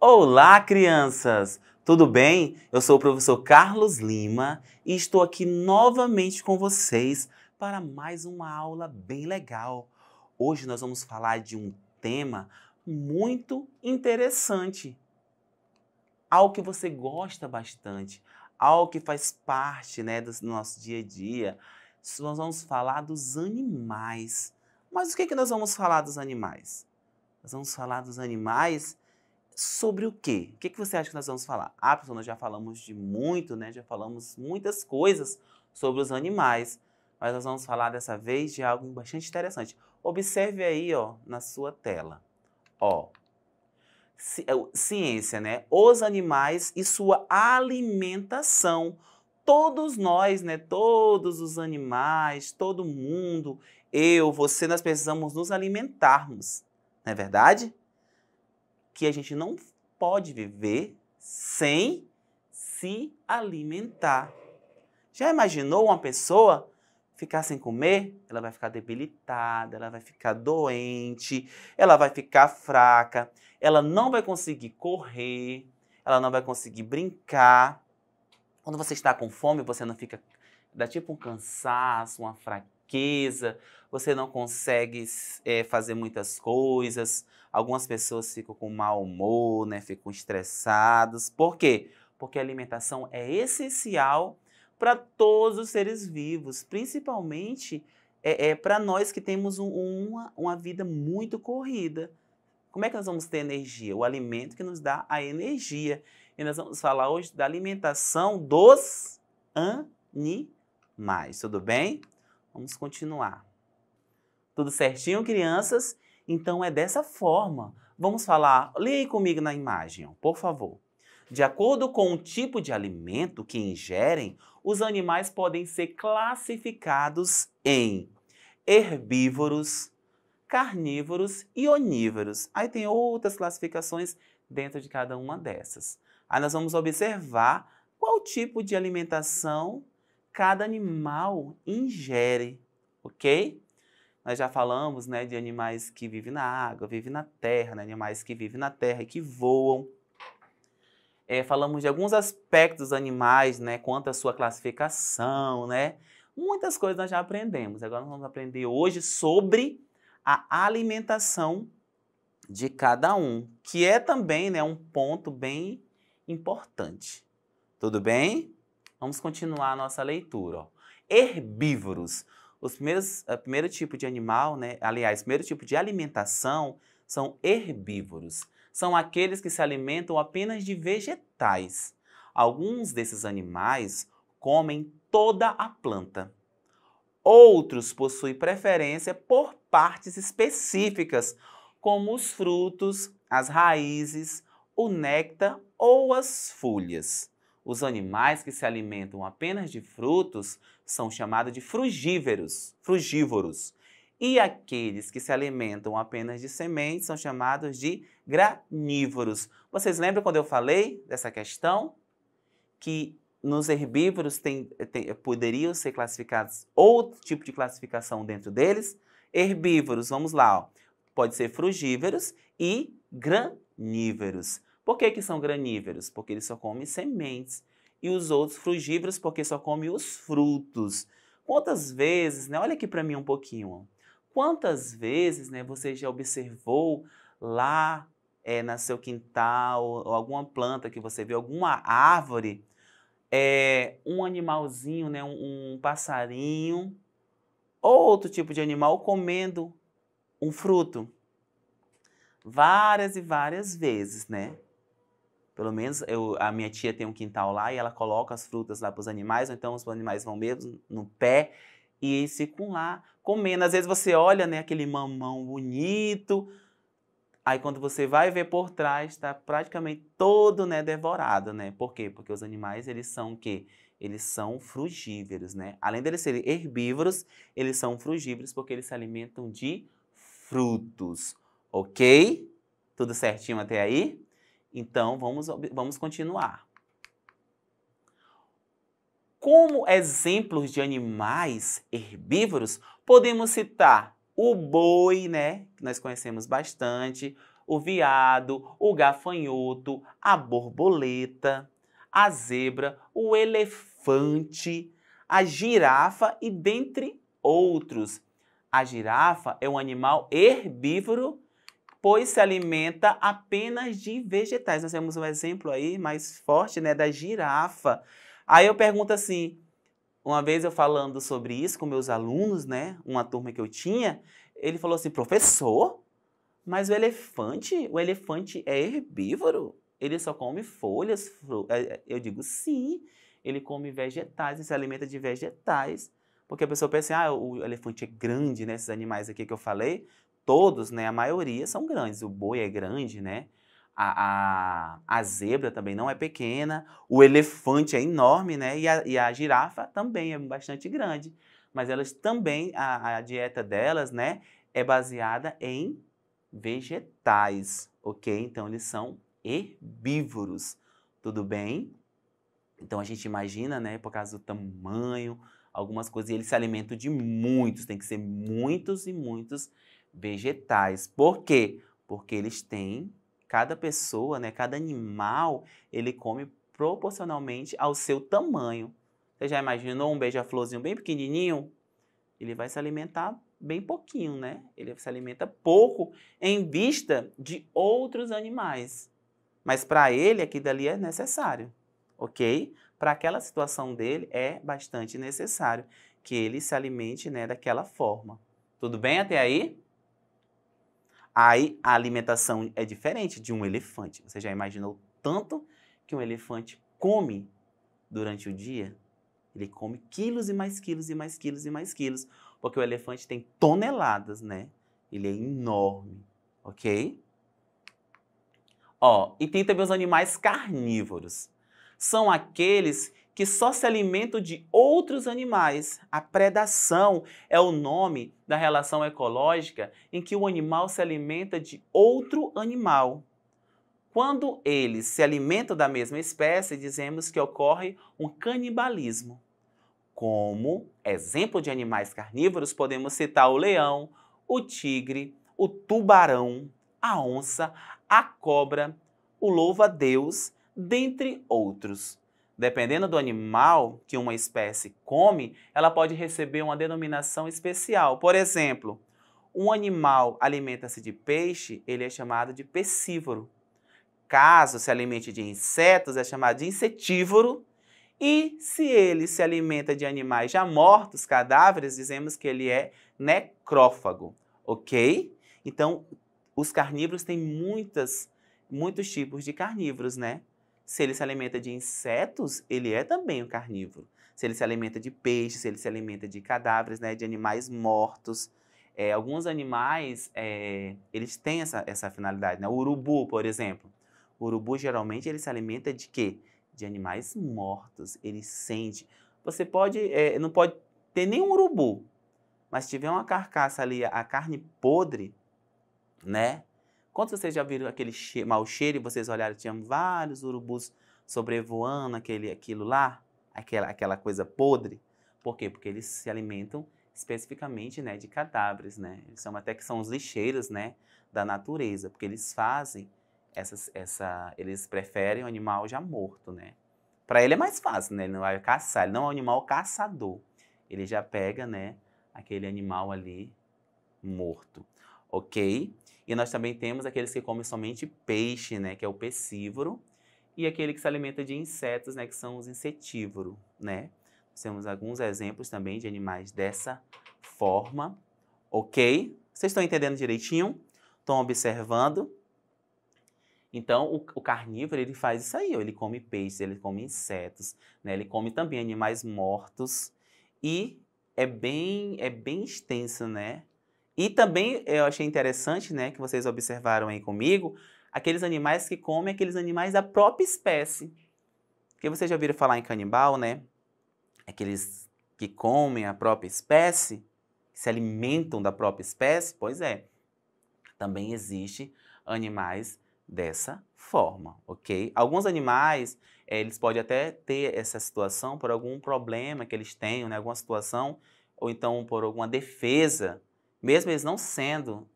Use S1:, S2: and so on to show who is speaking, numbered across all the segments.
S1: Olá, crianças! Tudo bem? Eu sou o professor Carlos Lima e estou aqui novamente com vocês para mais uma aula bem legal. Hoje nós vamos falar de um tema muito interessante, algo que você gosta bastante, algo que faz parte, do nosso dia a dia. Nós vamos falar dos animais. Mas o que nós vamos falar dos animais? Nós vamos falar dos animais sobre o quê? O que você acha que nós vamos falar? Pessoal, nós já falamos de muito, Já falamos muitas coisas sobre os animais, mas nós vamos falar dessa vez de algo bastante interessante. Observe aí, na sua tela. Ciência, Os animais e sua alimentação. Todos nós, Todos os animais, todo mundo, eu, você, nós precisamos nos alimentarmos, não é verdade? Que a gente não pode viver sem se alimentar. Já imaginou uma pessoa ficar sem comer? Ela vai ficar debilitada, ela vai ficar doente, ela vai ficar fraca, ela não vai conseguir correr, ela não vai conseguir brincar. Quando você está com fome, você não fica, dá tipo um cansaço, uma fraqueza, você não consegue fazer muitas coisas. Algumas pessoas ficam com mau humor, ficam estressados. Por quê? Porque a alimentação é essencial para todos os seres vivos, principalmente para nós que temos uma vida muito corrida. Como é que nós vamos ter energia? O alimento que nos dá a energia. E nós vamos falar hoje da alimentação dos animais. Tudo bem? Vamos continuar. Tudo certinho, crianças? Então é dessa forma. Vamos falar, leia aí comigo na imagem, por favor. De acordo com o tipo de alimento que ingerem, os animais podem ser classificados em herbívoros, carnívoros e onívoros. Aí tem outras classificações dentro de cada uma dessas. Aí nós vamos observar qual tipo de alimentação cada animal ingere, ok? Nós já falamos, de animais que vivem na água, vivem na terra, animais que vivem na terra e que voam. Falamos de alguns aspectos dos animais, quanto à sua classificação, Muitas coisas nós já aprendemos. Agora nós vamos aprender hoje sobre a alimentação de cada um, que é também, um ponto bem importante. Tudo bem? Vamos continuar a nossa leitura. Herbívoros. O primeiro tipo de animal, aliás, o primeiro tipo de alimentação são herbívoros. São aqueles que se alimentam apenas de vegetais. Alguns desses animais comem toda a planta. Outros possuem preferência por partes específicas, como os frutos, as raízes, o néctar ou as folhas. Os animais que se alimentam apenas de frutos são chamados de frugívoros. E aqueles que se alimentam apenas de sementes são chamados de granívoros. Vocês lembram quando eu falei dessa questão? Que nos herbívoros poderiam ser classificados outro tipo de classificação dentro deles? Herbívoros, vamos lá, pode ser frugívoros e granívoros. Por que são granívoros? Porque eles só comem sementes. E os outros frugívoros porque só comem os frutos. Quantas vezes, olha aqui para mim um pouquinho. Quantas vezes, você já observou lá no seu quintal, ou alguma planta que você vê, alguma árvore, um animalzinho, um passarinho, ou outro tipo de animal comendo um fruto? Várias e várias vezes, Pelo menos a minha tia tem um quintal lá e ela coloca as frutas lá para os animais, ou então os animais vão mesmo no pé e eles ficam lá comendo. Às vezes você olha, aquele mamão bonito, aí quando você vai ver por trás, está praticamente todo, devorado, Por quê? Porque os animais, eles são o quê? Eles são frugívoros, Além de eles serem herbívoros, eles são frugívoros porque eles se alimentam de frutos, ok? Tudo certinho até aí? Então, vamos continuar. Como exemplos de animais herbívoros, podemos citar o boi, que nós conhecemos bastante, o veado, o gafanhoto, a borboleta, a zebra, o elefante, a girafa e dentre outros. A girafa é um animal herbívoro, pois se alimenta apenas de vegetais. Nós temos um exemplo aí mais forte, né, da girafa. Aí eu pergunto assim, uma vez eu falando sobre isso com meus alunos, né, uma turma que eu tinha, ele falou assim, professor, mas o elefante é herbívoro? Ele só come folhas? Eu digo, sim, ele come vegetais, ele se alimenta de vegetais. Porque a pessoa pensa assim, o elefante é grande, né? Esses animais aqui que eu falei, todos, né? A maioria são grandes. O boi é grande, né? A zebra também não é pequena, o elefante é enorme, né? E a girafa também é bastante grande. Mas elas também, a dieta delas, né? É baseada em vegetais, ok? Então, eles são herbívoros, tudo bem? Então, a gente imagina, né, por causa do tamanho, algumas coisas, e eles se alimentam de muitos, tem que ser muitos e muitos vegetais. Por quê? Porque eles têm, cada pessoa, né, cada animal, ele come proporcionalmente ao seu tamanho. Você já imaginou um beija-florzinho bem pequenininho? Ele vai se alimentar bem pouquinho, né? Ele se alimenta pouco em vista de outros animais. Mas para ele, aquilo dali é necessário, ok? Para aquela situação dele, é bastante necessário que ele se alimente, né, daquela forma. Tudo bem até aí? Aí a alimentação é diferente de um elefante. Você já imaginou tanto que um elefante come durante o dia? Ele come quilos e mais quilos e mais quilos e mais quilos, porque o elefante tem toneladas, né? Ele é enorme, ok? Ó, e tem também os animais carnívoros. São aqueles que só se alimentam de outros animais. A predação é o nome da relação ecológica em que o animal se alimenta de outro animal. Quando eles se alimentam da mesma espécie, dizemos que ocorre um canibalismo. Como exemplo de animais carnívoros, podemos citar o leão, o tigre, o tubarão, a onça, a cobra, o louva-a-Deus, dentre outros. Dependendo do animal que uma espécie come, ela pode receber uma denominação especial. Por exemplo, um animal alimenta-se de peixe, ele é chamado de pecívoro. Caso se alimente de insetos, é chamado de insetívoro. E se ele se alimenta de animais já mortos, cadáveres, dizemos que ele é necrófago, ok? Então, os carnívoros têm muitos tipos de carnívoros, né? Se ele se alimenta de insetos, ele é também um carnívoro. Se ele se alimenta de peixes, se ele se alimenta de cadáveres, né, de animais mortos. Alguns animais, eles têm essa finalidade, né? O urubu, por exemplo. O urubu, geralmente, ele se alimenta de quê? De animais mortos, ele sente. Você não pode ter nenhum urubu, mas se tiver uma carcaça ali, a carne podre, né? Quando vocês já viram aquele mau cheiro e vocês olharam, tinham vários urubus sobrevoando aquilo lá, aquela coisa podre. Por quê? Porque eles se alimentam especificamente, né, de cadáveres, né? Eles são até que são os lixeiros, né, da natureza, porque eles fazem eles preferem o animal já morto, né? Para ele é mais fácil, né? Ele não vai caçar, ele não é um animal caçador. Ele já pega, né, aquele animal ali morto, ok? E nós também temos aqueles que comem somente peixe, né, que é o pecívoro, e aquele que se alimenta de insetos, né, que são os insetívoros, né? Nós temos alguns exemplos também de animais dessa forma, ok? Vocês estão entendendo direitinho? Estão observando? Então, o carnívoro, ele faz isso aí, ó, ele come peixes, ele come insetos, né? Ele come também animais mortos e é bem extenso, né? E também eu achei interessante, né, que vocês observaram aí comigo, aqueles animais que comem aqueles animais da própria espécie. Porque vocês já ouviram falar em canibal, né? Aqueles que comem a própria espécie, que se alimentam da própria espécie, pois é. Também existe animais dessa forma, ok? Alguns animais, eles podem até ter essa situação por algum problema que eles tenham, né? Alguma situação, ou então por alguma defesa Mesmo eles não sendo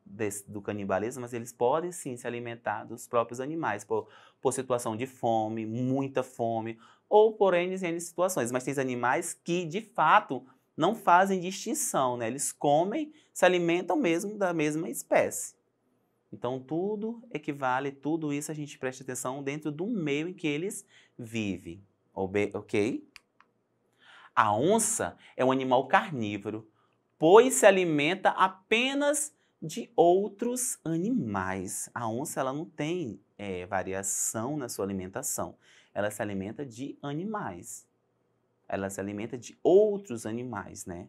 S1: do canibalismo, mas eles podem sim se alimentar dos próprios animais, por situação de fome, muita fome, ou por N situações. Mas tem animais que, de fato, não fazem distinção, né? Eles comem, se alimentam mesmo da mesma espécie. Então, tudo equivale, tudo isso a gente presta atenção dentro do meio em que eles vivem, ok? A onça é um animal carnívoro, pois se alimenta apenas de outros animais. A onça ela não tem variação na sua alimentação. Ela se alimenta de animais. Ela se alimenta de outros animais, né?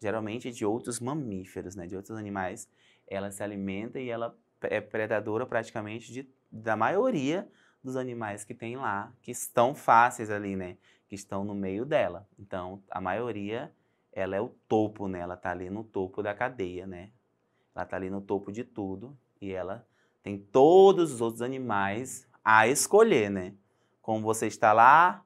S1: Geralmente de outros mamíferos, né? De outros animais. Ela se alimenta e ela é predadora praticamente da maioria dos animais que tem lá, que estão fáceis ali, né? Que estão no meio dela. Então, a maioria, ela é o topo, né? Ela tá ali no topo da cadeia, né? Ela tá ali no topo de tudo e ela tem todos os outros animais a escolher, né? Como você está lá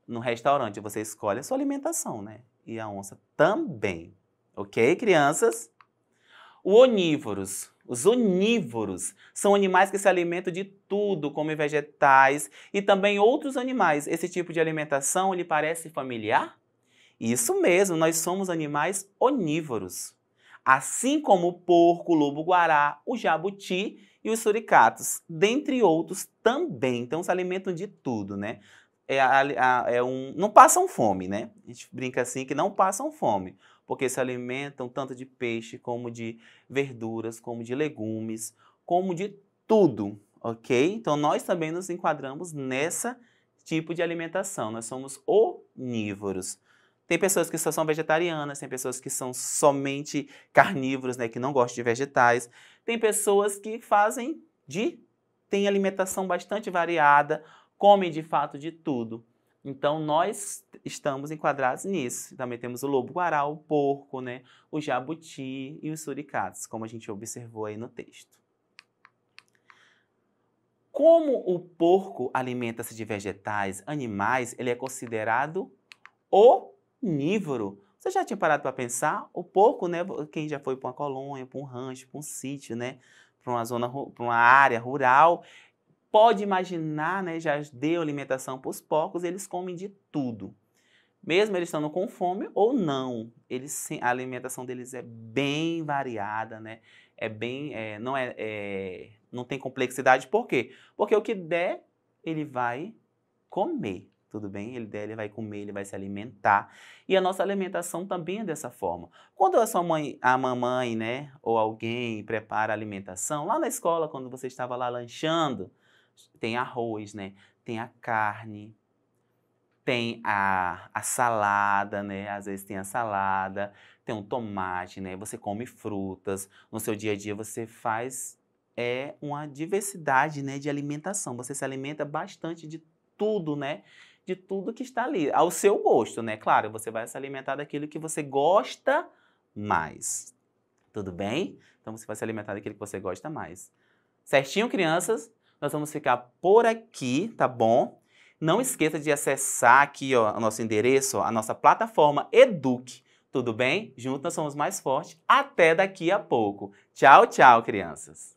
S1: no restaurante, você escolhe a sua alimentação, né? E a onça também. Ok, crianças? Os onívoros são animais que se alimentam de tudo, como vegetais e também outros animais. Esse tipo de alimentação lhe parece familiar? Isso mesmo, nós somos animais onívoros. Assim como o porco, o lobo-guará, o jabuti e os suricatos, dentre outros também. Então se alimentam de tudo, né? Não passam fome, né? A gente brinca assim que não passam fome, porque se alimentam tanto de peixe, como de verduras, como de legumes, como de tudo, ok? Então nós também nos enquadramos nessa tipo de alimentação, nós somos onívoros. Tem pessoas que só são vegetarianas, tem pessoas que são somente carnívoros, né, que não gostam de vegetais. Tem pessoas que têm alimentação bastante variada, comem de fato de tudo. Então nós estamos enquadrados nisso. Também temos o lobo-guará, o porco, né, o jabuti e os suricatos, como a gente observou aí no texto. Como o porco alimenta-se de vegetais, animais, ele é considerado onívoro. Você já tinha parado para pensar? O porco, né? Quem já foi para uma colônia, para um rancho, para um sítio, né? Para uma área rural, pode imaginar, né? Já deu alimentação para os porcos, eles comem de tudo. Mesmo eles estando com fome ou não, a alimentação deles é bem variada, né? Não tem complexidade. Por quê? Porque o que der, ele vai comer. Tudo bem? Ele vai comer, ele vai se alimentar. E a nossa alimentação também é dessa forma. Quando a mamãe, né, ou alguém prepara a alimentação, lá na escola, quando você estava lá lanchando, tem arroz, né? Tem a carne, tem a salada, né? Às vezes tem a salada, tem um tomate, né? Você come frutas. No seu dia a dia você faz uma diversidade, né, de alimentação. Você se alimenta bastante de tudo, né? De tudo que está ali, ao seu gosto, né? Claro, você vai se alimentar daquilo que você gosta mais. Tudo bem? Então você vai se alimentar daquilo que você gosta mais. Certinho, crianças? Nós vamos ficar por aqui, tá bom? Não esqueça de acessar aqui, ó, o nosso endereço, ó, a nossa plataforma Eduque. Tudo bem? Juntos nós somos mais fortes. Até daqui a pouco. Tchau, tchau, crianças.